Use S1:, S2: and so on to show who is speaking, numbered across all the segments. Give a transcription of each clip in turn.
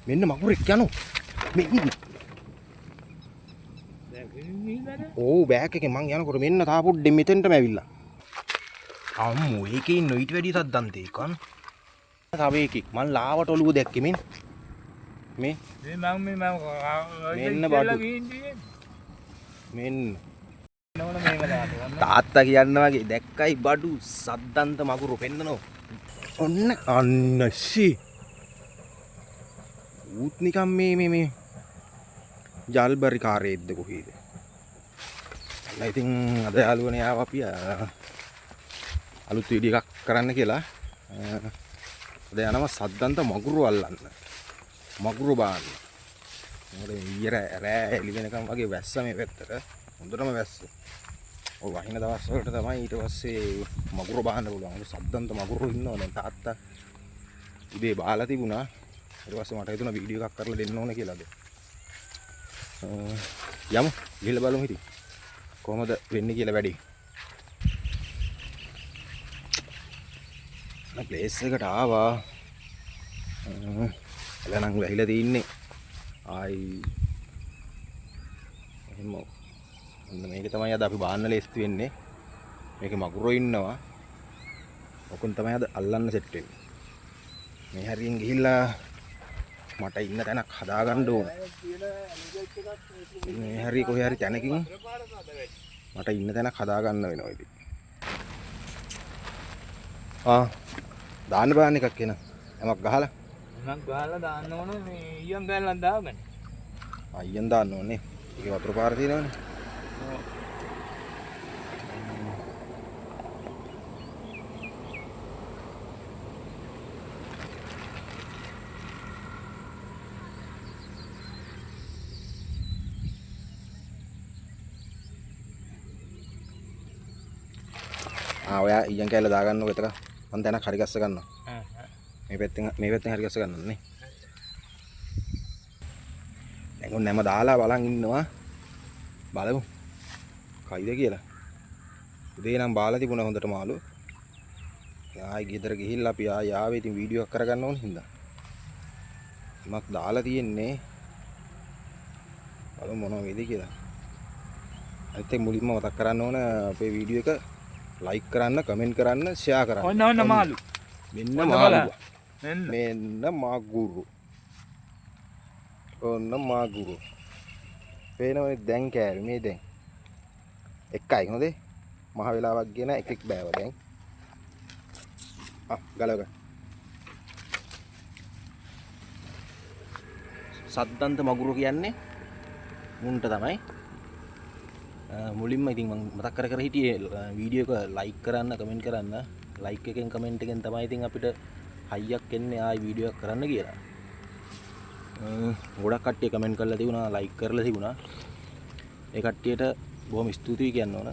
S1: මෙන්න මකුරෙක් යනවා. මෙන්න. ඕ බෑග් එකේ මං යනකොට මෙන්න තා පොඩ්ඩෙන් මෙතෙන්ටම ඇවිල්ලා. අම්මෝ ඒකේ ඉන්න ඊට වැඩි සද්දන් තේකන්. තව එකෙක් මං ලාවට ඔළුව දැක්කේ මෙන්න. මේ මෙන්න බඩු. මෙන්න තාත්තා කියන්න වගේ දැක්කයි බඩු සද්දන්ත මකුරු පෙන්නනෝ. ඔන්න අන්නසි. ඌත් නිකන් මේ ජල්බරි කාරේද්ද කොහේද? ඉතින් අද යාළුවනේ ආව අපි අලුත් වීඩියෝ එකක් කරන්න කියලා. අද යනවා සද්දන්ත මගුරු අල්ලන්න. මගුරු බාන්න. මොකද ඊයර රෑ එළි වෙනකම් වගේ වැස්ස මේ පැත්තට. හොඳටම වැස්ස. ඔය වහින දවස් වලට තමයි ඊට පස්සේ මගුරු බාන්න පුළුවන්. සද්දන්ත මගුරු ඉන්නවා දැන් තාත්තා. ඉබේ බාලා තිබුණා. ඊට පස්සේ මට හිතුණා වීඩියෝ එකක් කරලා දෙන්න ඕනේ කියලාද. යමු ගිහලා බලමු ඉතින්. කොහමද වෙන්නේ කියලා වැඩි. ප්ලේස් එකට ආවා. එලනම් වැහිලා තින්නේ. ආයි එහෙම මේක තමයි අද අපි බාන්න ලේස්ති වෙන්නේ. මේකේ මගුරෝ ඉන්නවා. ඔකුන් තමයි අද අල්ලන්න සෙට් වෙන්නේ. මේ හරියෙන් ගිහිල්ලා මට ඉන්න තැනක් හදාගන්න ඕන. මේ හරිය කොහේ හරි තැනකින් මට ඉන්න තැනක් හදාගන්න වෙනවා ඉතින්. දාන්න බෑන එකක් එන. යමක් ගහලා.
S2: යමක් ගහලා දාන්න ඕන මේ ඊයන් ගෑල්ලක් දාගන්න.
S1: අයියන් දාන්න ඕනේ. ඒකේ වතුර පාර තියෙනවනේ. ඔයා ඊයන් කැල්ල දාගන්නකො එතක. මම දැනක් හරි ගස්ස ගන්නවා. මේ පැත්තෙන් හරි ගස්ස ගන්නවා නේ. දැන් ඔන්න හැම දාලා බලන් ඉන්නවා. බලමු. කයිද කියලා. උදේ නම් බාලා තිබුණා හොඳට මාළු. ආයි ගෙදර ගිහිල්ලා අපි ආවේ ඉතින් වීඩියෝ එකක් කරගන්න ඕන හින්දා. මක් දාලා තියෙන්නේ. බලමු මොනවද වෙයිද කියලා. අනිත් එක මුලින්ම මතක් කරන්න ඕන අපේ වීඩියෝ එක ලයික් කරන්න, කමෙන්ට් කරන්න, ෂෙයා කරන්න.
S2: ඔන්න මාළු.
S1: මෙන්න මාළු. මෙන්න මාගුරු. ඔන්න මාගුරු. පේනවනේ දැන් කෑවේ මේ දැන්. එකයි හොඳේ. මහ වෙලාවක් ගෙන එකෙක් බෑව දැන්. ගලවග. සද්දන්ත මගුරු කියන්නේ මුන්ට තමයි. මුලින්ම ඉතින් මම මතක් කර හිටියේ වීඩියෝ එක ලයික් කරන්න කමෙන්ට් කරන්න. ලයික් එකෙන් කමෙන්ට් එකෙන් තමයි ඉතින් අපිට හයියක් එන්නේ ආයි වීඩියෝ එකක් කරන්න කියලා. ගොඩක් කට්ටිය කමෙන්ට් කරලා තිබුණා ලයික් කරලා තිබුණා. ඒ කට්ටියට බොහොම ස්තුතියි කියන්න ඕන.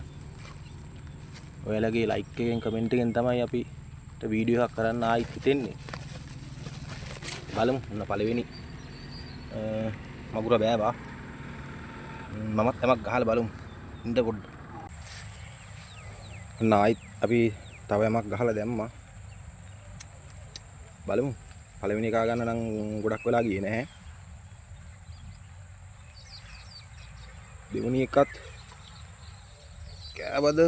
S1: ඔයාලගේ ලයික් එකෙන් කමෙන්ට් එකෙන් තමයි අපිට වීඩියෝ එකක් කරන්න ආයි හිතෙන්නේ. බලමු ඔන්න පළවෙනි මගුර බෑවා. මමත් යමක් ගහලා බලමු. ඉන්න පොඩ්ඩ. නායිත් අපි තව යමක් ගහලා දැම්මා. බලමු. පළවෙනි එකා ගන්න නම් ගොඩක් වෙලා ගියේ නැහැ. දෙවෙනි එකත් කෑවද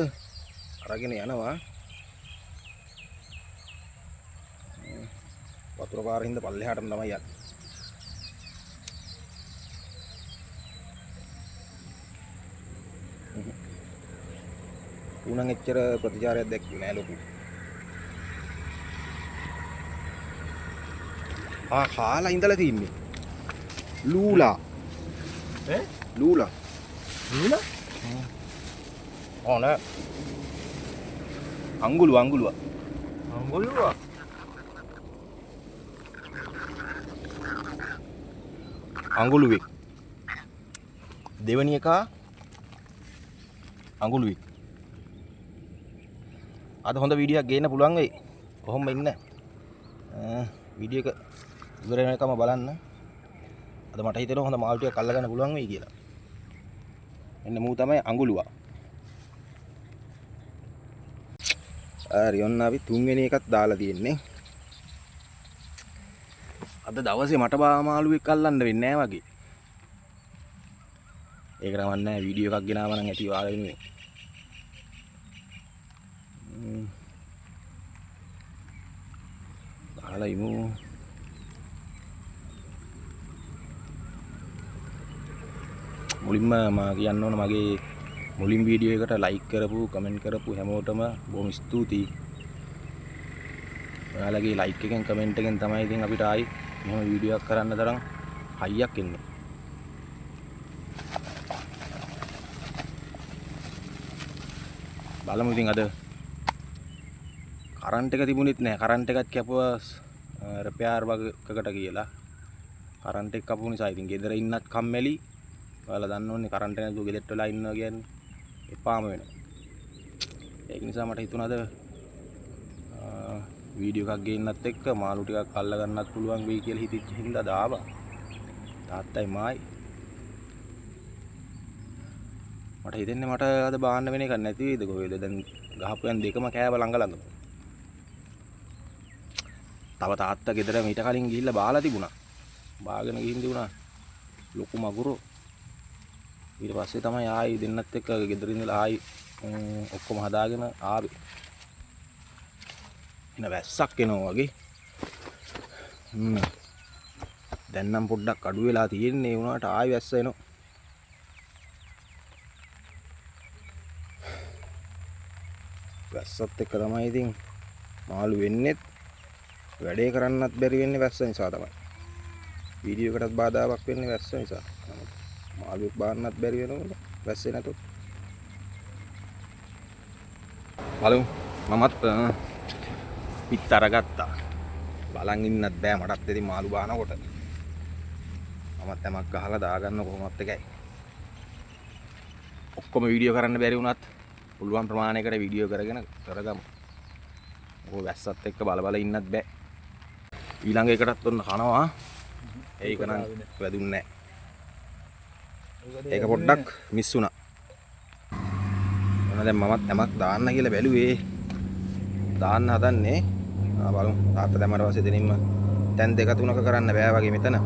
S1: අරගෙන යනවා. වතුර පාරින් ඉඳ පල්ලෙහාටම තමයි යන්නේ. උණන් එච්චර ප්‍රතිචාරයක් දැක්කේ නෑ ලොකු. කාලා ඉඳලා තින්නේ. ලූලා. ලූලා.
S2: ලූලා?
S1: නෑ. අඟුලුව. අඟුලුවෙක්. දෙවෙනි එකා අඟුලුවෙක්. අද හොඳ වීඩියෝ එකක් ගේන්න පුළුවන් වෙයි. කොහොම ඉන්න. වීඩියෝ එක ඉවර වෙනකම් බලන්න. අද මට හිතෙනවා හොඳ මාළු ටිකක් අල්ල ගන්න පුළුවන් වෙයි කියලා. එන්න මූ තමයි අඟුලුවා. හරි ඔන්න අපි තුන්වෙනි එකත් දාලා තියෙන්නේ. අද දවසේ මට මාළුවෙක් අල්ලන්න වෙන්නේ නැහැ වගේ. ඒක නමන්නේ නැහැ වීඩියෝ එකක් ගෙනාවා නම් ඇති ඔයාලා වෙනුවෙන්. බලලා ඉමු. මුලින්ම මම කියන්න ඕන මගේ මුලින් වීඩියෝ එකට ලයික් කරපු කමෙන්ට් කරපු හැමෝටම බොහොම ස්තුතියි. ඔයාලගේ ලයික් එකෙන් කමෙන්ට් එකෙන් තමයි ඉතින් අපිට ආයි මෙහෙම වීඩියෝ එකක් කරන්න තරම් හයියක් එන්නේ. බලමු ඉතින් අද කරන්ට් එක තිබුණෙත් නැහැ. කරන්ට් එකත් කැපුවා රිපෙයාර් වගකට කියලා. කරන්ට් එක කපපු නිසා ඉතින් ගෙදර ඉන්නත් කම්මැලි. ඔයාලා දන්න ඕනේ කරන්ට් එක නැතුව ගෙදරට වෙලා ඉන්නවා කියන්නේ එපාම වෙනවා. ඒක නිසා මට හිතුණාද වීඩියෝ එකක් ගේන්නත් එක්ක මාළු ටිකක් අල්ල ගන්නත් පුළුවන් වෙයි කියලා හිතෙච්ච හින්දා දාවා. තාත්තයි මායි. මට හිතෙන්නේ මට අද බාන්න වෙන එකක් නැති වේද කොහෙද දැන් ගහපුයන් දෙකම කෑව ළඟ. තව තාත්තා ගෙදර මීට කලින් ගිහිල්ලා බාලා තිබුණා. බාගෙන ගිහින් තිබුණා ලොකු මගුරෝ. ඊට පස්සේ තමයි ආයි දෙන්නත් එක්ක ගෙදර ඉඳලා ආයි ඔක්කොම හදාගෙන ආවේ. එන වැස්සක් එනවා වගේ. දැන් නම් පොඩ්ඩක් අඩු වෙලා තියෙන්නේ වුණාට ආයි වැස්ස එනවා. වැස්සත් එක්ක තමයි ඉතින් මාළු වෙන්නෙත් වැඩේ කරන්නත් බැරි වෙන්නේ වැස්ස නිසා තමයි. වීඩියෝ එකටත් බාධාවක් වෙන්නේ වැස්ස නිසා. මාළුවෙක් බාන්නත් බැරි වෙනවනේ වැස්සේ නැතොත්. බලමු මමත් පිට අරගත්තා. බලන් ඉන්නත් බෑ මටත් ඉතින් මාළු බානකොට. මමත් යමක් ගහලා දාගන්න කොහොමත් එකයි. ඔක්කොම වීඩියෝ කරන්න බැරි වුණත් පුළුවන් ප්‍රමාණයකට වීඩියෝ කරගෙන කරගමු. ඔය වැස්සත් එක්ක බල බල ඉන්නත් බෑ. ඊළඟ එකටත් ඔන්න කනවා. ඒක නම් වැදුන්නේ නැහැ. ඒක පොඩ්ඩක් මිස් වුණා. මොන දැන් මමත් යමක් දාන්න කියලා බැලුවේ. දාන්න හදන්නේ. බලමු. තාත්තා දැම්මට පස්සේ දෙනින්ම දැන් දෙක තුනක කරන්න බෑ වගේ මෙතන.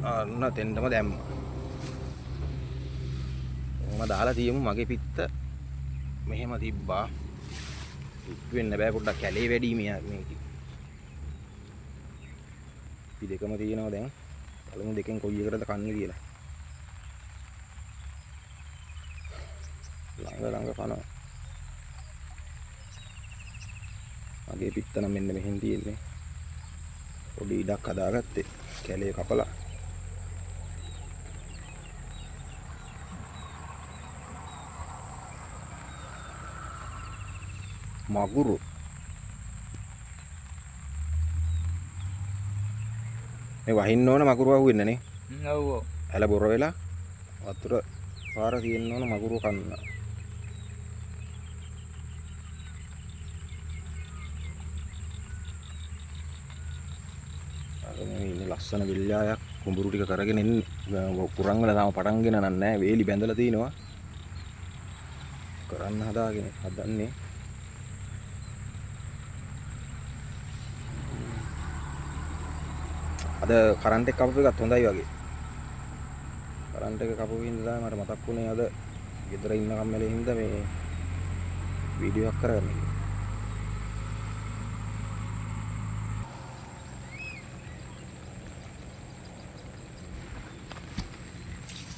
S1: අන්න තෙන්නම දැම්මා. මම දාලා තියමු මගේ පිත්ත මෙහෙම තිබ්බා. ඉක්ක වෙන්න බෑ පොඩ්ඩක් කැලේ වැඩි මේක. අපි දෙකම තියෙනවා දැන්. බලමු දෙකෙන් කොයි එකටද කන්නේ කියලා. ළඟ කනවා. මගේ පිත්ත නම් මෙන්න මෙහෙන් තියෙන්නේ. පොඩි ඉඩක් හදාගත්තේ. කැලේ කපලා. මගුරු මේ වහින්න ඕන මගුරු අහුවෙන්න නේ.
S2: ඔව් ඔව්.
S1: ඇල බොර වෙලා වතුර පාර තියෙන්න ඕන මගුරු කන්න. අර මේ ඉන්නේ ලස්සන විල්ලායක් කුඹුරු ටික කරගෙන ඉන්නේ. කුරන් වල තාම පටන් ගෙන නැහැ. වේලි බැඳලා තිනවා. කරන්න හදන්නේ. අද කරන්ට් එක කපපු එකත් හොඳයි වගේ. කරන්ට් එක කපපු හින්දා මට මතක් වුණේ අද ගෙදර ඉන්න කම්මැලි හින්දා මේ වීඩියෝ එකක් කරගන්න.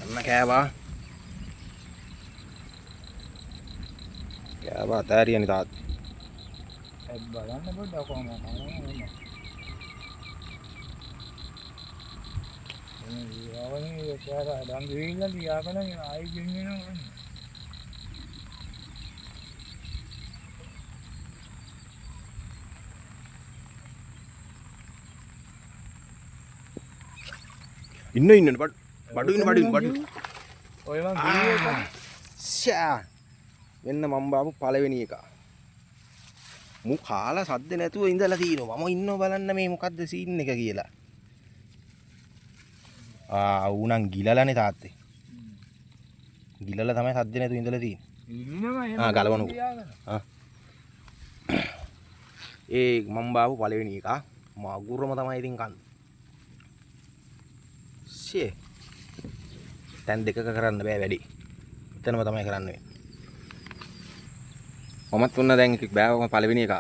S1: අන්න කෑවා. කෑවා තාරියනි තාත්.
S2: බලන්න පොඩ්ඩක් කොහොමද කරන්නේ. මේ cara dan gila dia kan yang air gini kan.
S1: ඉන්න බඩු.
S2: ඔය මං ගියේ
S1: ෂා වෙන්න මම බාපු පළවෙනි එක. මු කාලා සද්ද නැතුව ඉඳලා තිනවා. මම ඉන්නව බලන්න මේ මොකද්ද සීන් එක කියලා. ඌනම් ගිලලානේ තාත්තේ. ගිලලා තමයි සද්ද නැතුව ඉඳලා තියෙන්නේ. ගලවනු. ඒ මම බාපු පළවෙනි එක. මගුරම තමයි ඉතින් කන්නේ. ෂේ. දැන් දෙකක කරන්න බෑ වැඩි. එතනම තමයි කරන්න වෙන්නේ. මමත් උන්න දැන් එකක් බෑවම පළවෙනි එක.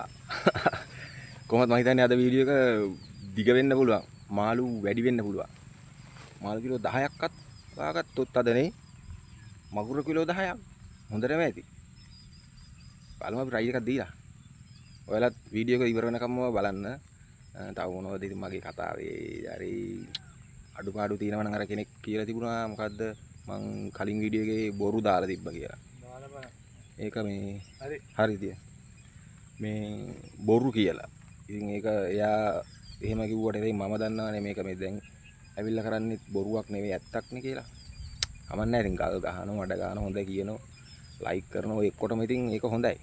S1: කොහොමද මම හිතන්නේ අද වීඩියෝ එක දිග වෙන්න පුළුවන්. මාළු වැඩි වෙන්න පුළුවන්. මාළු කිලෝ 10ක්වත් වාගත්තොත් අද නේ. මගුර කිලෝ 10ක්. හොඳටම ඇති. බලමු අපි try එකක් දීලා. ඔයාලත් වීඩියෝ එක ඉවර වෙනකම්ම බලන්න. තව මොනවද ඉතින් මගේ කතාවේ හරි අඩුපාඩු තියෙනවා නම් අර කෙනෙක් කියලා තිබුණා මොකද්ද මං කලින් වීඩියෝ එකේ බොරු දාලා තිබ්බා කියලා. ඒක මේ හරි තිය. මේ බොරු කියලා. ඉතින් ඒක එයා එහෙම කිව්වට ඉතින් මම දන්නවනේ මේක මේ දැන් ඇවිල්ලා කරන්නේ බොරුවක් නෙවෙයි ඇත්තක් නේ කියලා. කමන්නේ ඉතින් ගල් ගහනවා මඩ ගහනවා හොඳයි කියනවා ලයික් කරනවා ඔය එක්කොටම ඉතින් ඒක හොඳයි.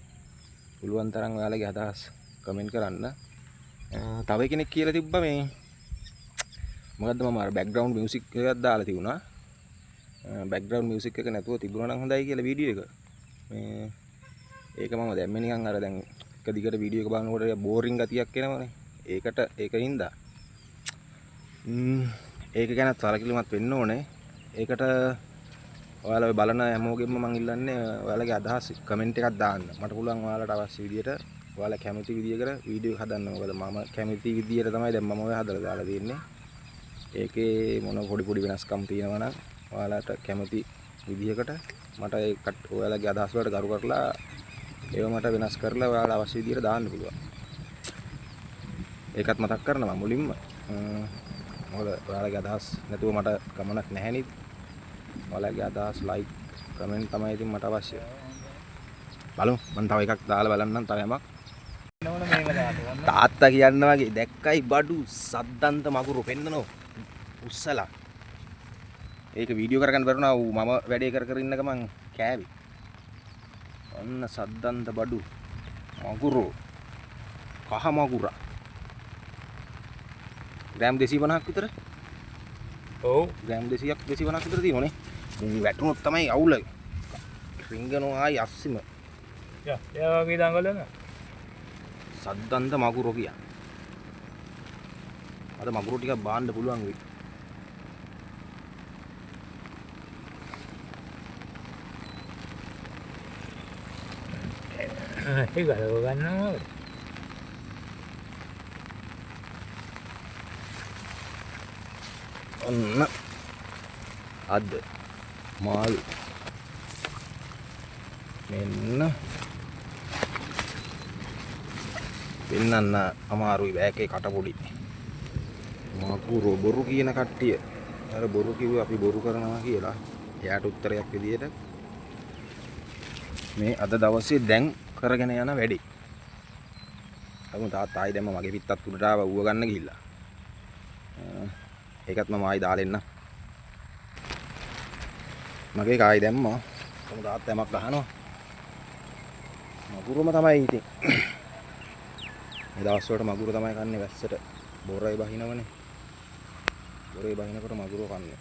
S1: පුළුවන් තරම් ඔයාලගේ අදහස් කමෙන්ට් කරන්න. තව කෙනෙක් කියලා තිබ්බා මේ මොකද්ද මම අර බෑග්ග්‍රවුන්ඩ් මියුසික් එකක් දාලා තිබුණා. බෑග්ග්‍රවුන්ඩ් මියුසික් එක නැතුව තිබුණා නම් හොඳයි කියලා වීඩියෝ එක. මේ ඒක මම දැම්මේ නිකන් අර දැන් එක දිගට වීඩියෝ එක බලනකොට බෝරින් ගතියක් එනවනේ. ඒකින්ද ඒක ගැන සලකිලිමත් වෙන්න ඕනේ. ඒකට ඔයාලා බලන හැමෝගෙම මම ඉල්ලන්නේ ඔයාලගේ අදහස් කමෙන්ට් එකක් දාන්න. මට පුළුවන් ඔයාලට අවශ්‍ය විදියට ඔයාලා කැමති විදියකට වීඩියෝ එක හදන්න. මොකද මම කැමති විදියට තමයි දැන් මම ඔය හදලා දාලා තියෙන්නේ. ඒකේ මොන පොඩි වෙනස්කම් තියෙනවා නම් ඔයාලට කැමති විදියකට මට ඒකට ඔයාලගේ අදහස් වලට ගරු කරලා ඒව මට වෙනස් කරලා ඔයාලා අවශ්‍ය විදියට දාන්න පුළුවන්. ඒකත් මතක් කරනවා මුලින්ම. මොකද ඔයාලගේ අදහස් නැතුව මට ගමනක් නැහැ නේද? ඔයාලගේ අදහස් ලයික් කමෙන්ට් තමයි ඉතින් මට අවශ්‍ය. බලමු මම තව එකක් දාලා බලන්නම් තව යමක්. තාත්තා කියන්න වගේ දැක්කයි බඩු සද්දන්ත මගුරු පෙන්නනෝ උස්සලා. ඒක වීඩියෝ කරගන්න බැරුණා මම වැඩේ කර ඉන්න ගමන් කෑවි. ඔන්න සද්දන්ත බඩු මගුරු කහ මගුරා. ග්‍රෑම් 250ක් විතර.
S2: ඔව්
S1: ග්‍රෑම් 200ක් 250ක් විතර තියෙනවනේ. මුන් වැටුනොත් තමයි අවුල. රින්ගනෝ ආයි අස්සිම.
S2: එයා වගේ දඟලන
S1: සද්දන්ත මගුරෝ කිය. අද මගුරු ටිකක් බාන්න පුළුවන් වෙයි.
S2: ඒක ගලව ගන්නවා.
S1: ඔන්න අද මාළු මෙන්න පෙන්නන්න අමාරුයි බෑකේ කටපොඩි මගුරු බොරු කියන කට්ටිය අර බොරු කිව්වේ අපි බොරු කරනවා කියලා එයාට උත්තරයක් විදියට මේ අද දවසේ දැන් කරගෙන යන වැඩි. අමු තාත්තායි දැම්ම මගේ පිටත් උඩට ආව ඌව ගන්න ගිහිල්ලා. ඒකත් මම ආයි දාලා එන්න. මගේ කායි දැම්මා. අමු තාත්තා යමක් ගහනවා. මගුරුම තමයි ඉතින්. මේ දවස් වලට මගුරු තමයි කන්නේ වැස්සට. බොරේ බහිනවනේ. බොරේ බහිනකොට මගුරුව කන්නේ.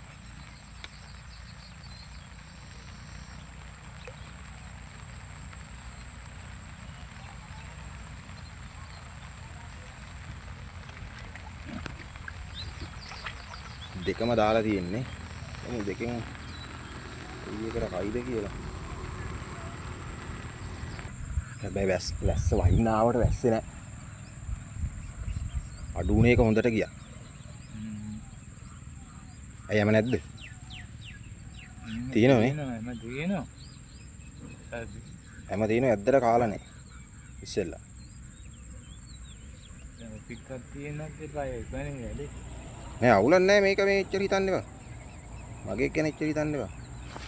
S1: දෙකම දාලා තියෙන්නේ. මම දෙකෙන් ඊයකට කයිද කියලා. හැබැයි වැස්ස වහින්න ආවට වැස්සේ නැහැ. අඩු උනේ එක හොඳට ගියා. ඇයම නැද්ද? තියෙනවනේ.
S2: තියෙනවා.
S1: හැම තියෙනවා ඇද්දට කාලා නැහැ. ඉස්සෙල්ලා.
S2: පිටක් තියෙනත් එපා ඒක නේ වැඩි.
S1: නෑ අවුලක් නෑ මේක මේ එච්චර හිතන්න එපා. මගේ කෙනෙක් එච්චර හිතන්න එපා.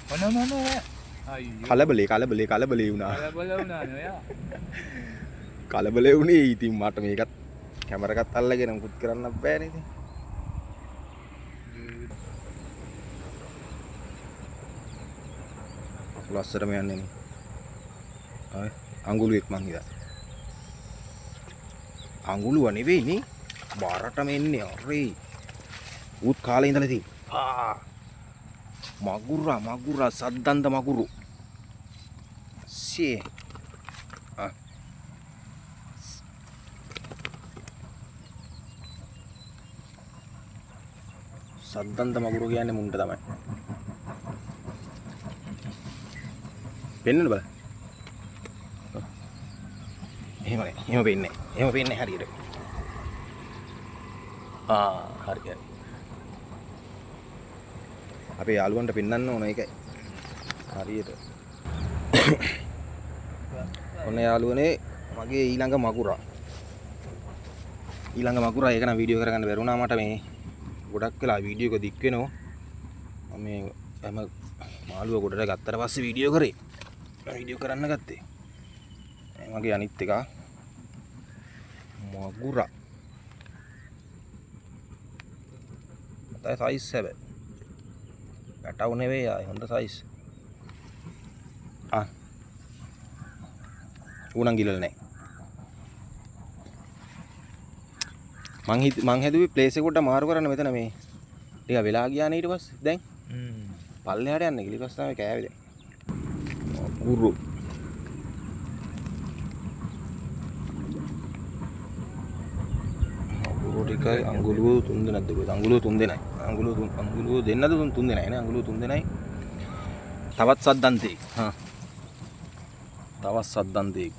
S2: මොන
S1: කලබලේ වුණා.
S2: කලබල වුණා නෝයා.
S1: කලබලේ වුණේ ඉතින් මට මේකත් කැමරා එකත් අල්ලගෙන මුකුත් කරන්න බෑනේ ඉතින්. ලස්සරම යන්නේ නේ. ආයි අඟුලුවෙක් මං හිතා. අඟුලුව නෙවෙයි නේ. බාරටම එන්නේ අරේ. උත් කාලේ ඉඳලා තියෙන්නේ. මගුරා සද්දන්ත මගුරු. ෂේ. සද්දන්ත මගුරු කියන්නේ මුන්ට තමයි. පෙන්නන්න බල. එහෙම පෙන්නේ. එහෙම පෙන්නේ හරියට. හරි. අපේ යාළුවන්ට පෙන්වන්න ඕන ඒකයි. හරියට. ඔන්න යාළුවනේ මගේ ඊළඟ මගුරා. ඒක නම් වීඩියෝ කරගන්න බැරුණා මට මේ ගොඩක් වෙලා වීඩියෝ එක දික් වෙනවා. මම මේ හැම මාළුව ගොඩට ගත්තට පස්සේ වීඩියෝ කරේ. වීඩියෝ කරන්න ගත්තේ. මගේ අනිත් එක මගුරා. මතයි සයිස් හැබැයි. පැටව නෙවෙයි ආයි හොඳ සයිස්. ඌනම් ගිලල නැහැ. මං හැදුවේ ප්ලේස් එකට මාරු කරන්න මෙතන මේ ටික වෙලා ගියානේ ඊට පස්සේ දැන් පල්ලෙහාට යන්නේ ඊට පස්සේ තමයි කෑවේ දැන් ගුරු ටිකයි අඟුලුව 3 දෙනෙක්ද කොහෙද අඟුලුව 3 දෙනයි අඟුලුව දෙන්නද 3 දෙනයි නේ අඟුලුව 3 දෙනයි තවත් සද්දන්තේ තවත් සද්දන්තේ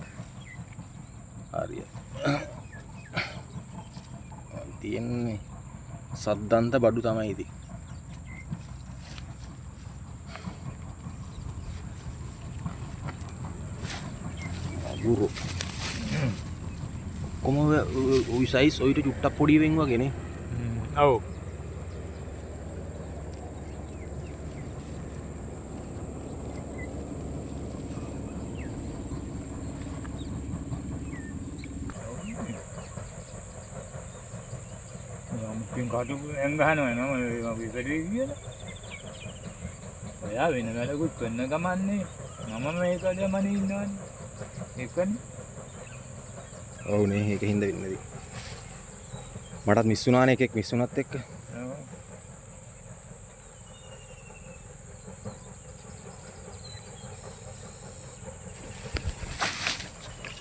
S1: හරිය තියෙන්නේ සද්දන්ත බඩු තමයි ඉතින් ගුරු කොහොම ඔය සයිස් ඔයිට චුට්ටක් පොඩි වෙන් වගේ නේ
S2: ඔව් මම කාටු එංගහනවා නම අපි වැඩි කියලා ඔයා වෙන වැඩකුත් කරන්න ගමන්නේ මම මේකද මනේ ඉන්නවනේ ඒකනේ
S1: ඔව් නේ ඒක හින්දා වෙන්නේ මටත් මිස් වුණානේ එකෙක් මිස් වුණත් එක්ක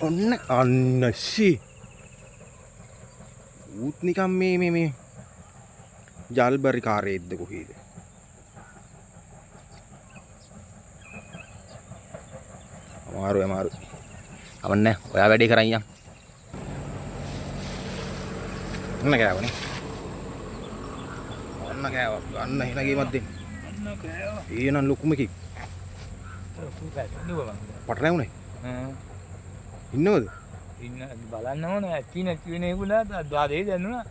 S1: ඔන්න අන්නසි ඌත් නිකන් මේ ජල්බරි කාරේද්ද කොහේද අමාරු අවන්නේ ඔයා වැඩේ කරන් යන් ඔන්න කෑවනේ ඔන්න කෑවා ගන්න හින ගේමක් දෙන්න
S2: අන්න කෑවා
S1: ඊනම් ලොකුම එකක් පට නැවුනේ ඉන්නවද
S2: ඉන්න බලන්න ඕන ඇති නැති වෙන ඒගොල්ලෝ දාදේ දැන්නුණා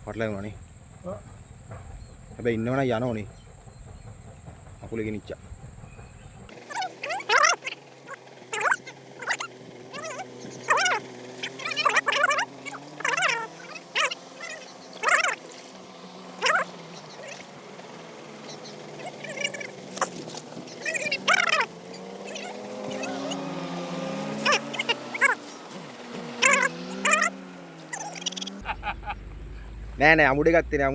S1: පටලයි වුණානේ හැබැයි ඉන්නවනම් යනෝනේ අකුලේ ගෙනිච්චා නෑ අමුඩේ ගත්තේ නෑ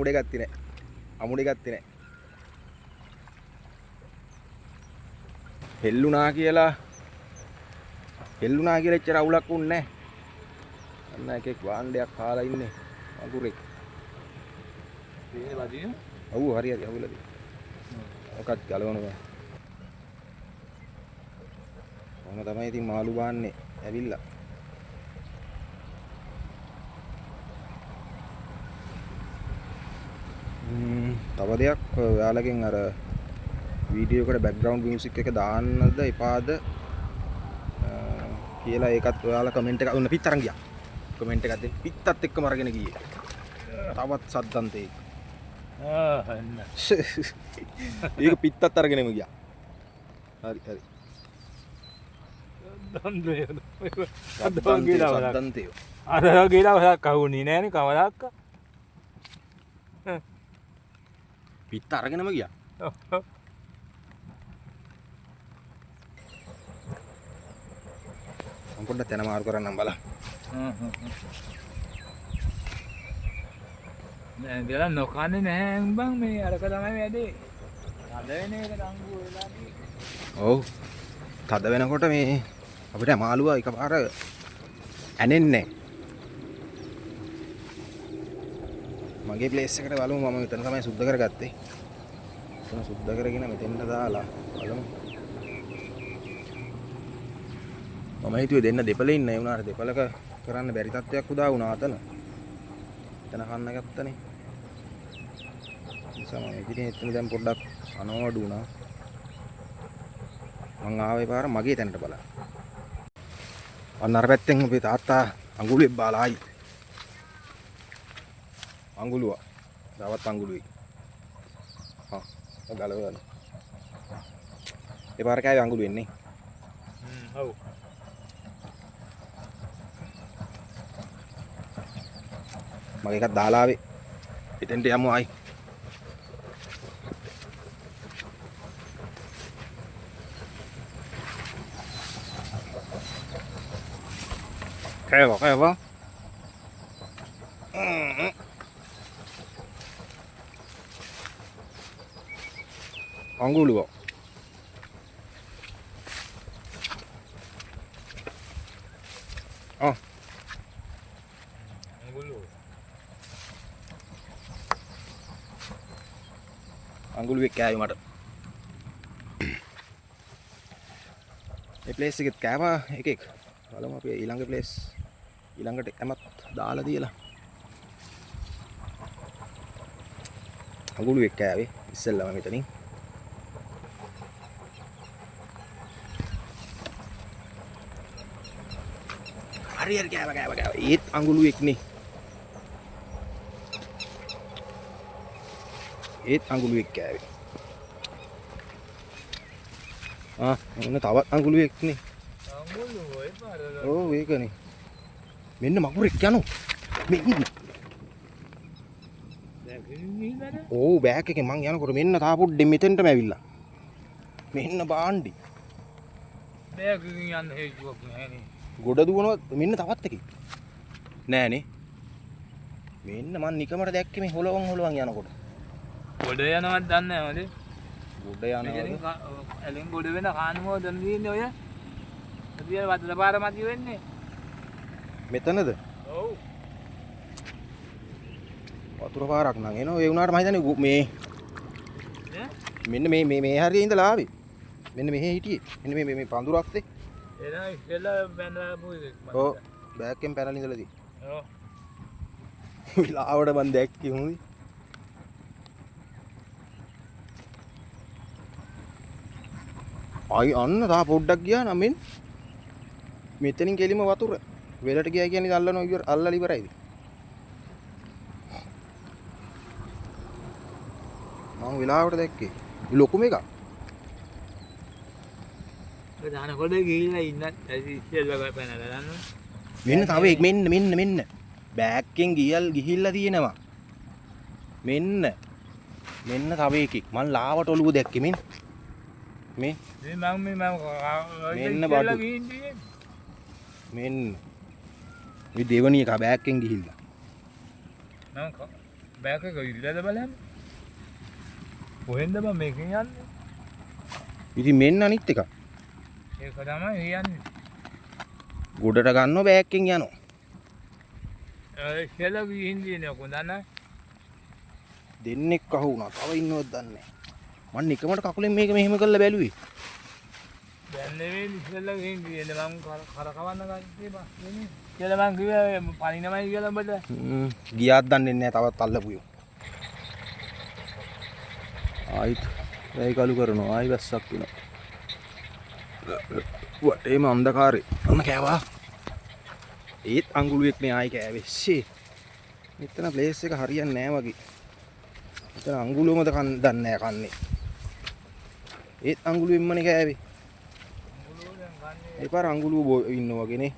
S1: හෙල්ලුණා කියලා එච්චර අවුලක් වුන්නේ නෑ අන්න එකෙක් වාණ්ඩයක් කාලා ඉන්නේ අඟුරෙක්
S2: මේ වදින
S1: ඔව් හරි අවුලදී ඔකත් ගලවනවා කොහොම තමයි ඉතින් මාළු බාන්නේ ඇවිල්ලා තව දෙයක් ඔයාලගෙන් අර වීඩියෝ එකට බෑග්ග්‍රවුන්ඩ් මියුසික් එක දාන්නද එපාද කියලා ඒකත් ඔයාලා කමෙන්ට් එකක් දුන්න පිට අරන් ගියා කමෙන්ට් එකක් දෙන්න පිටත් එක්කම අරගෙන ගියේ තවත් සද්දන්තේ ඒක පිටත් අරගෙනම ගියා හරි සද්දන්තේ
S2: අර ගිලා කවුනේ නෑනේ කවදාක
S1: පිට අරගෙනම ගියා මම පොඩ්ඩක් තැන මාරු කරන්නම් බලන්න
S2: දැන් ගලා නොකන්නේ නැහැ බං මේ අරක තමයි වැඩේ තද වෙන එක දඟු වෙලා
S1: ඔව් තද වෙනකොට මේ අපිට මාළුවා එකපාර ඇනෙන්නේ මගේ ප්ලේස් එකට බලමු. මම මෙතන තමයි සුද්ධ කරගත්තේ. මෙතන සුද්ධ කරගෙන මෙතෙන්ට දාලා බලමු. මම හිතුවේ දෙන්න දෙපළේ ඉන්න. ඒ වුණාට දෙපළක කරන්න බැරි තත්ත්වයක් උදා වුණා අතන. එතන කන්න ගත්තනේ. නිසා මම ඉතින් එතන දැන් පොඩ්ඩක් අනවඩු වුණා. මං ආවේ පාර මගේ තැනට බලන්න. අන්න අර පැත්තෙන් අපේ තාත්තා අඟුලුවෙක් බාලා ආයි. අඟුලුවා. දවස් අඟුලුවේ. ගලවන්න. ඒ පාර කෑවේ අඟුලුවෙන් නේ.
S2: ඔව්.
S1: මගේ එකක් දාලා ආවේ. එතෙන්ට යමු ආයි. කෑවා. අඟුලුවා. අඟුලුවෙක් කෑවේ මට. මේ ප්ලේස් එකෙත් කෑවා එකෙක්. බලමු අපි ඊළඟ ප්ලේස් ඊළඟට එමත් දාලා තියලා. අඟුලුවෙක් කෑවේ ඉස්සෙල්ලාම මෙතනින්. හරි කෑවා. ඒත් අඟුලුවෙක් නේ. ඒත් අඟුලුවෙක් කෑවේ. මොන තවත් අඟුලුවෙක් නේ.
S2: අඟුලුව ඒ පාර.
S1: ඔව් ඒකනේ. මෙන්න මකුරෙක් යනු. මෙන්න. ඔව් බෑග් එකේ මං යනකොට මෙන්න තා පොඩ්ඩෙන් මෙතෙන්ටම ඇවිල්ලා. මෙන්න බාණ්ඩි.
S2: බෑග් එකකින් යන්න හේතුවක් නැහැනේ.
S1: ගොඩ දුවනවා මෙන්න තවත් එකෙක්. නෑනේ. මෙන්න මං නිකමට දැක්කේ මේ හොලවන් යනකොට.
S2: ගොඩ යනවත් දන්නේ නැහැ මද?
S1: ගොඩ යනවා.
S2: එලින් ගොඩ වෙන කානුමෝ දන් දින්නේ ඔය. අදියා වතුර පාර මැදි වෙන්නේ.
S1: මෙතනද?
S2: ඔව්.
S1: වතුර පාරක් නම් එනවා. ඒ වුණාට මම හිතන්නේ මේ මෙන්න මේ හරියේ ඉඳලා ආවේ. මෙන්න මෙහෙ හිටියේ. මෙන්න මේ පඳුරක් තේ.
S2: එනවා ඉස්සෙල්ලා බැනලා පොයිද?
S1: ඔව් බෑග් එකෙන් පැනලා ඉඳලා තියෙන්නේ.
S2: ඔව්.
S1: විලාවට මන් දැක්කේ හොඳයි. අයි අන්න තා පොඩ්ඩක් ගියා නම් මෙතනින් කෙලිම වතුර වෙලට ගියා කියන්නේ අල්ලලා ඉවරයිද? මම වෙලාවට දැක්කේ ලොකුම එකක්.
S2: ඒ දාන කොට ගිහිල්ලා ඉන්නත් ඉස්සෙල්ලා පැනලා දාන්න.
S1: මෙන්න තව එක මෙන්න බෑග් එකෙන් ගිහිල්ලා තියෙනවා. මෙන්න තව එකෙක් මං ලාවට ඔලුව දැක්කේ මෙන්න. මේ
S2: මම
S1: මෙන්න බඩු. මෙන්න මේ දෙවණිය එක බෑග් එකෙන් ගිහිල්ලා.
S2: මම බෑග් එක ඉල්ලද බලන්න. කොහෙන්ද මම මේකෙන් යන්නේ?
S1: ඉතින් මෙන්න අනිත් එක.
S2: ඒක තමයි යන්නේ.
S1: ගොඩට ගන්නව බෑග් එකෙන් යනවා.
S2: ඉස්සෙල්ලා ගිහින් දිනේ කොන්දන
S1: දෙන්නෙක් අහු වුණා. තව ඉන්නවද දන්නේ නැහැ. මම නිකමට කකුලෙන් මේක මෙහෙම කරලා බැලුවේ.
S2: දැන් නෙවෙයි ඉස්සෙල්ලා ගිහින් දිනේ මම කරකවන්න ගත්තේ බා. කියලා මං කිව්වා පණිනමයි කියලා උඹට.
S1: ගියාත් දන්නේ නැහැ තවත් අල්ලපුයෝ. ආයිත් වැයි කලු කරනවා. ආයි වැස්සක් වෙනවා. වටේම අන්ධකාරේ. අන්න කෑවා. ඒත් අඟුලුවෙක් නේ ආයි කෑවේ. ෂේ. මෙතන ප්ලේස් එක හරියන්නේ නැහැ වගේ. මෙතන අඟුලුවමද දන්නේ නැහැ කන්නේ. ඒත් අඟුලුවෙන්මනේ කෑවේ. ඒ පාර අඟුලුව ඉන්නවා වගේ නේ.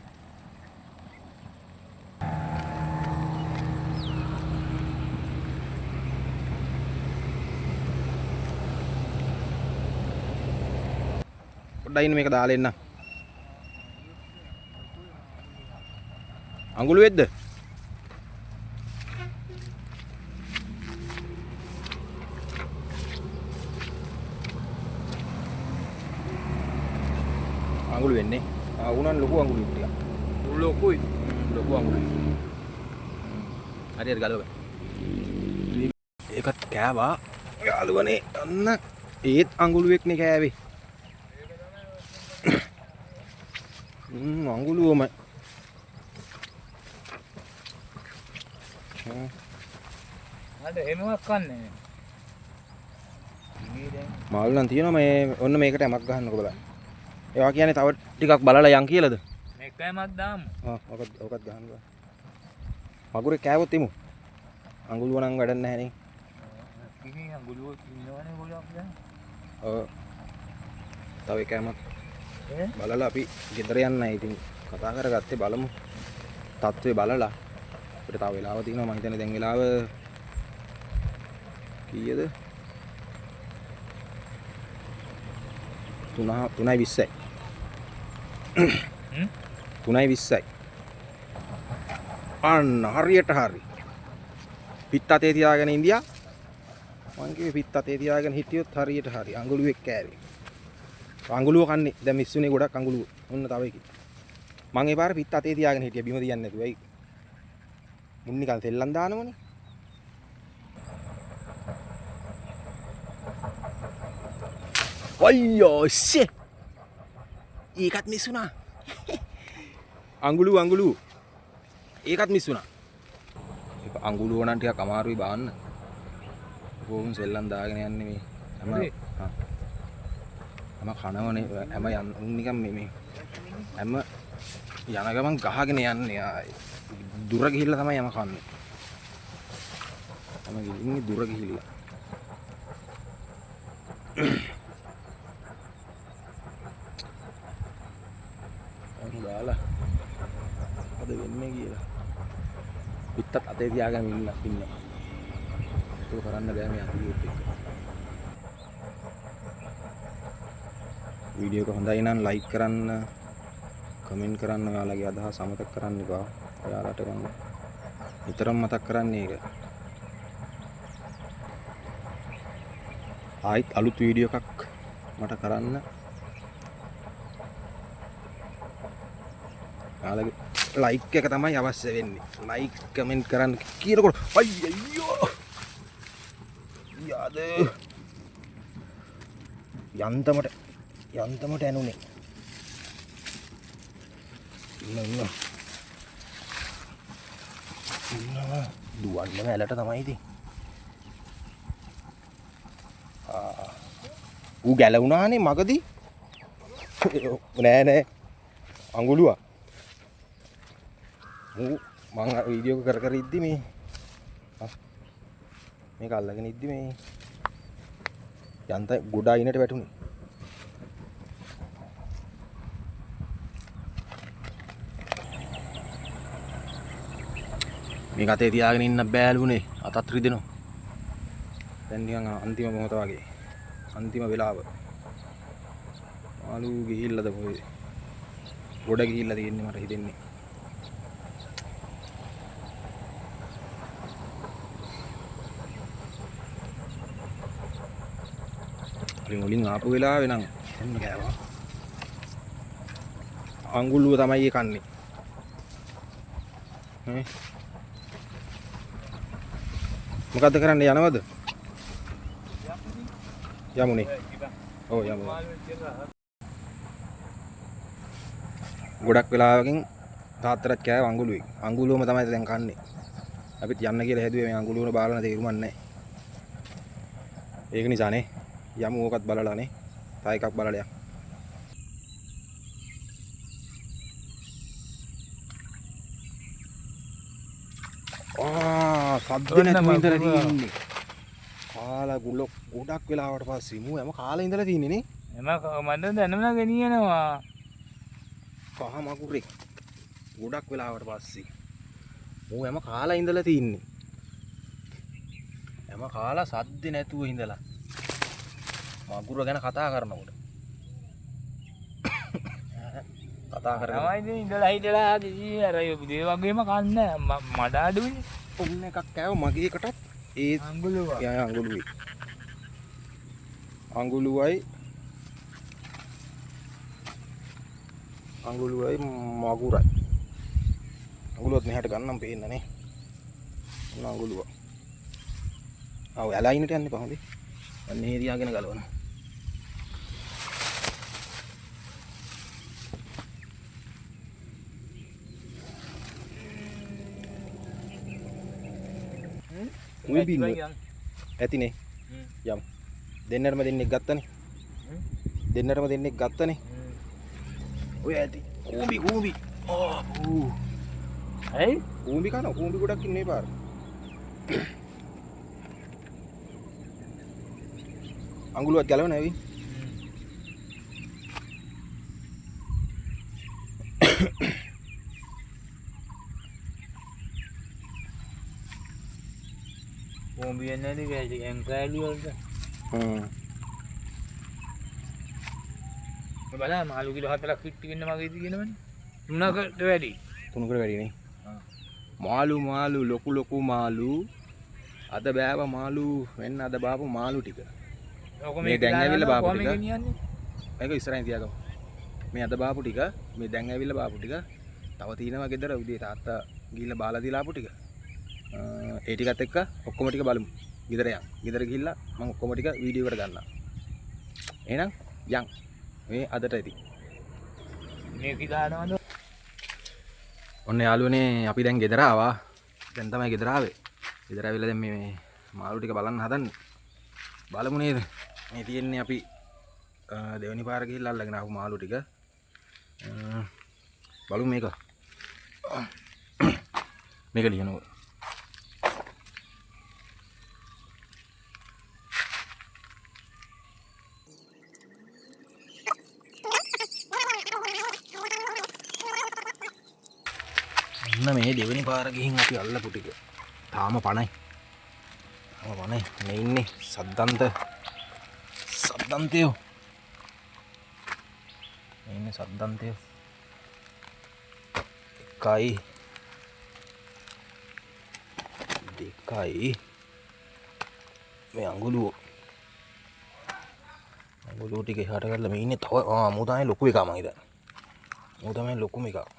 S1: පොඩ්ඩයි මේක දාලා එන්න. අඟුලුවෙක්ද? අඟුලු වෙන්නේ. උනන් ලොකු අඟුලු ටික.
S2: ලොකුයි.
S1: ලොකු අඟුලු. හරියට ගලව. එකත් කෑවා යාළුවනේ අන්න ඒත් අඟුලුවෙක්නේ කෑවේ අඟුලුවම
S2: අද එහෙමවත් කන්නේ
S1: මල් නම් තියෙනවා මේ ඔන්න මේකට යමක් ගහන්නකො බලන්න ඒවා කියන්නේ තව ටිකක් බලලා යන් කියලාද
S2: මේකමත් දාමු
S1: ඔකත් ගහන්න බෑ මගුරේ කෑවොත් එමු අඟුලුව නම් වැඩක් නැහැ නේ
S2: ඉතින් අඟුලුව ඉන්නවනේ ගොඩක් දැන්
S1: ඔව් තව එකමක් බලලා අපි ගෙදර යන්නයි ඉතින් කතා කරගත්තේ බලමු තත්ත්වේ බලලා අපිට තව වෙලාව තියෙනවා මම හිතන්නේ දැන් වෙලාව කීයද 3:20යි 3:20යි අන්න හරියට හරි පිට අතේ තියාගෙන ඉන්දියා මං කිව්වේ පිට අතේ තියාගෙන හිටියොත් හරියට හරි අඟුලුවෙක් කෑවේ අඟුලුව කන්නේ දැන් මිස්සුනේ ගොඩක් අඟුලුව ඔන්න තව එකක් මං ඒ පාර පිට අතේ තියාගෙන හිටියා බිම තියන්නේ නැතුව ඒක මුන් නිකන් තෙල්ලන් දානවනේ අයියෝ ෂේ ඒකත් මිස්සුනා අඟුලුව ඒකත් මිස්සුනා අඟුලුව නම් ටිකක් අමාරුයි බාන්න කොහොම සෙල්ලම් දාගෙන යන්නේ මේ හැම කනවනේ හැම නිකන් මේ හැම යන ගමන් ගහගෙන යන්නේ ආයේ දුර ගිහිල්ලා තමයි යම කන්නේ හැම ගිහින්නේ දුර ගිහිල්ලා දාලා අද වෙන්නේ කියලා පිටත් අතේ තියාගෙන ඉන්න ඒක කරන්න බෑ මේ අතියොත් එක්ක වීඩියෝ එක හොඳයි නම් ලයික් කරන්න කමෙන්ට් කරන්න ඔයාලගේ අදහස් අමතක කරන්න එපා ඔයාලට මම නිතරම මතක් කරන්නේ ඒක ආයිත් අලුත් වීඩියෝ එකක් මට කරන්න ඔයාලගේ ලයික් එක තමයි අවශ්‍ය වෙන්නේ ලයික් කමෙන්ට් කරන්න කියනකොට අයියෝ යාද යන්තමට ඇනුනේ ඉන්න දුවන්නම ඇලට තමයි ඉතින් ඌ ගැලවුණානේ මගදී නෑ අඟුලුවා මං වීඩියෝ කර ඉද්දි මේක අල්ලගෙන ඉද්දි මේ යන්ත ගොඩ අයිනට වැටුනේ මේක අතේ තියාගෙන ඉන්න බෑලුනේ අතත් රිදෙනවා දැන් නිකන් අන්තිම මොහොත වගේ අන්තිම වෙලාව මාළු ගිහිල්ලාද කොහෙද ගොඩ ගිහිල්ලා තියෙන්නේ මට හිතෙන්නේ වලින් ආපු වෙලාවේ නම් එන්න ගෑවා අඟුලුව තමයි ඒ කන්නේ මොකද්ද කරන්න යනවද යමුනේ ඔව් යමු ගොඩක් වෙලාවකින් තාත්තට කෑව අඟුලුවම තමයි දැන් කන්නේ අපිත් යන්න කියලා හැදුවේ මේ අඟුලුවන බාලන තේරුමක් නැහැ ඒක නිසානේ යමු ඕකත් බලලානේ තා එකක් බලලා යන්න සද්ද නැතුව ඉඳලා තියෙන්නේ කාලා ගුල ගොඩක් වෙලාවට පස්සේ මූ හැම කාලා ඉඳලා තියෙන්නේ නේ
S2: එම මන්ද දැනම ගෙනියනවා
S1: කහ මකුරේ ගොඩක් වෙලාවට පස්සේ මූ හැම කාලා ඉඳලා තියෙන්නේ හැම කාලා සද්ද නැතුව ඉඳලා මගුර ගැන කතා කරනකොට කතා කරගෙන
S2: තමයි ඉඳලා හිටලා අර ඒ වගේම කන්න මඩ අඩුනේ
S1: ඔන්න එකක් කෑව මගේ එකටත් ඒ අඟුලුවයි මගුරයි අඟුලුවත් මෙහාට ගන්නම් පේන්නනේ ඔන්න අඟුලුව ආව ඇලයිනට යන්න පහොඳේ. අන්නේ තියාගෙන ගලවනවා. කුඹින්න ඇතිනේ. යම්. දෙන්නටම දෙන්නෙක් ගත්තනේ. දෙන්නටම දෙන්නෙක් ගත්තනේ. ඔය ඇති. කුඹි.
S2: ඇයි?
S1: කුඹි කනවා. කුඹි ගොඩක් ඉන්නේ පාර. අඟුලුවත් ගලවන ඇවි.
S2: කොම්බියෙන් නැති ගෑන් කෑලි වලට. බලන්න මාළු කිලෝ 4ක් කිට්ටි වෙන්න මගේ තියෙනවනේ. 3කට වැඩි.
S1: 3කට වැඩි නේ. මාළු ලොකු මාළු. අද බෑව මාළු වෙන්න අද බාපු මාළු ටික. මේ දැන් ඇවිල්ලා බාපු ටික. ඒක ඉස්සරහින් තියාගමු. මේ අද බාපු ටික, මේ දැන් ඇවිල්ලා බාපු ටික. තව තියෙනවා ගෙදර උදේ තාත්තා ගිහිල්ලා බාලා දීලා ආපු ටික. ඒ ටිකත් එක්ක ඔක්කොම ටික බලමු. ගෙදර යන්. ගෙදර ගිහිල්ලා මම ඔක්කොම ටික වීඩියෝ එකට ගන්නවා. එහෙනම් යන්. මේ අදට ඇති.
S2: මේ කිදානවද?
S1: ඔන්න යාළුවනේ අපි දැන් ගෙදර ආවා. දැන් තමයි ගෙදර ආවේ. ගෙදර ආවිලා දැන් මේ මාළු ටික බලන්න හදන්නේ. බලමු නේද? මේ තියෙන්නේ අපි දෙවනි පාර ගිහිල්ලා අල්ලගෙන ආපු මාළු ටික. බලමු මේක. මේක ලියනවා. ඔන්න මේ දෙවෙනි පාර ගිහින් අපි අල්ලපු ටික. තාම පණයි. මේ ඉන්නේ සද්දන්තයෝ. මේ ඉන්නේ සද්දන්තයෝ. දෙකයි මේ අඟුලුව ටික එහාට කරලා මේ ඉන්නේ තව මූ තමයි ලොකු එකා මම හිතන්නේ. මූ තමයි ලොකුම එකා.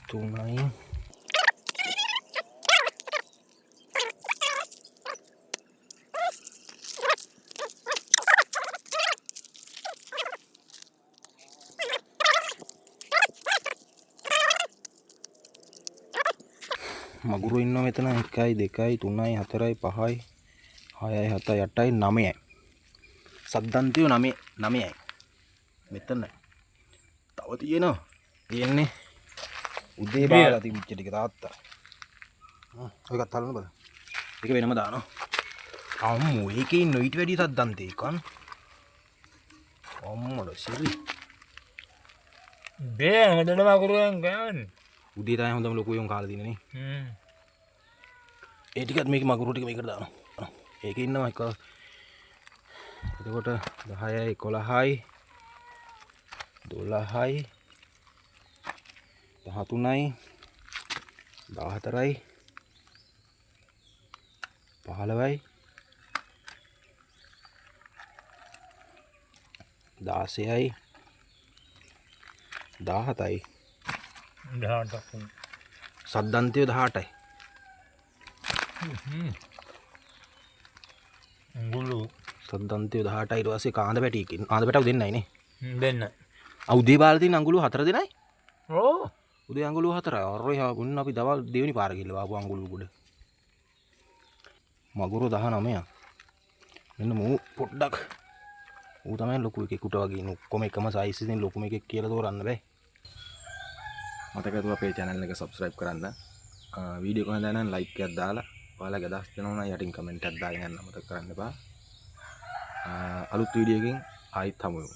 S1: තුනයි මගුරු ඉන්නවා මෙතන 1 2 3 4 5 6 7 8 9යි සද්දන්තියෝ 9යි මෙතන තව තියෙන්නේ උදේ බාලා තිබිච්ච ටික තාත්තා ඔයකත් අල්ලන්න බලන්න ඒක වෙනම දානවා අම්මෝ ඒකේ ඉන්න ඊට වැඩි සද්දන්තේ කන් අම්මල සිරි
S2: බේ හදන මගුරුවෙන් ගන්න
S1: උදේ තමයි හොඳම ලොකු යොන් කාලා දිනනේ ඒ ටිකත් මේක මගුරු ටික මේකට දානවා ඒකේ ඉන්නවා එක එතකොට 10යි 11යි 12යි 13යි 14යි 15යි 16යි 17යි
S2: 18ක්
S1: සද්දන්තයෝ 18යි
S2: අඟුලු
S1: සද්දන්තයෝ 18යි ඊට පස්සේ කාඳ පැටව දෙන්නයි නේ
S2: දෙන්න
S1: උදේ බාලා තියෙන අඟුලු 4 දෙනයි
S2: ඕ
S1: උදේ අඟුලු 4යි අරෝ ගුණ අපි දවල් දෙවෙනි පාර ගිහලා ආපු අඟුලු ගොඩ මගුරු 19ක් මෙන්න මූ පොඩ්ඩක් ඌ තමයි ලොකු එකෙකුට වගේ ඉන්න ඔක්කොම එකම සයිස් එකෙන් ලොකුම එකෙක් කියලා තෝරන්න බෑ මතකද අපේ channel එක subscribe කරන්න වීඩියෝ එක හොඳ නම් like එකක් දාලා ඔයාලගේ අදහස් දෙනවා නම් යටින් comment එකක් දාගෙන යන්න අමතක කරන්න එපා අලුත් වීඩියෝ එකකින් ආයිත් හමු වෙමු